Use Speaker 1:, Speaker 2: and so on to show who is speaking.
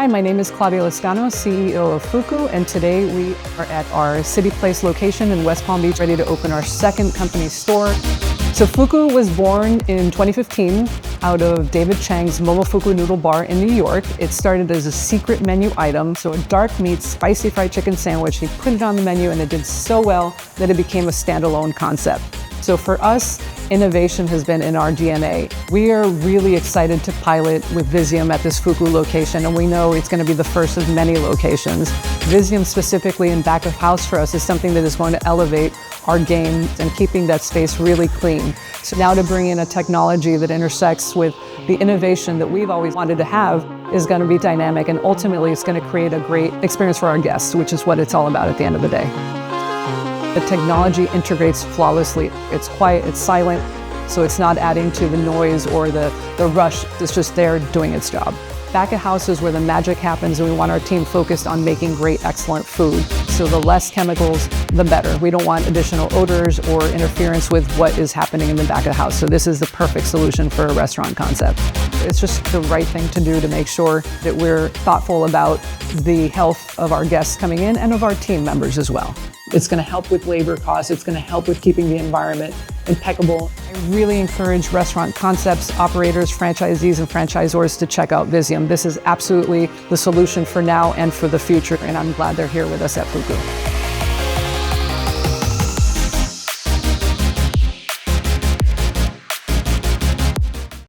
Speaker 1: Hi, my name is Claudia Lezcano, CEO of Fuku, and today we are at our CityPlace location in West Palm Beach, ready to open our second company store. So Fuku was born in 2015 out of David Chang's Momofuku Noodle bar in New York. It started as a secret menu item, so a dark meat, spicy fried chicken sandwich. He put it on the menu and it did so well that it became a standalone concept. So for us, innovation has been in our DNA. We are really excited to pilot with Visium at this Fuku location, and we know it's going to be the first of many locations. Visium specifically in back of house for us is something that is going to elevate our game and keeping that space really clean. So now to bring in a technology that intersects with the innovation that we've always wanted to have is going to be dynamic, and ultimately it's going to create a great experience for our guests, which is what it's all about at the end of the day. The technology integrates flawlessly. It's quiet, it's silent, so it's not adding to the noise or the rush. It's just there doing its job. Back of house is where the magic happens, and we want our team focused on making great, excellent food. So the less chemicals, the better. We don't want additional odors or interference with what is happening in the back of the house. So this is the perfect solution for a restaurant concept. It's just the right thing to do to make sure that we're thoughtful about the health of our guests coming in and of our team members as well. It's going to help with labor costs. It's going to help with keeping the environment impeccable. I really encourage restaurant concepts, operators, franchisees, and franchisors to check out Visium. This is absolutely the solution for now and for the future, and I'm glad they're here with us at Fuku.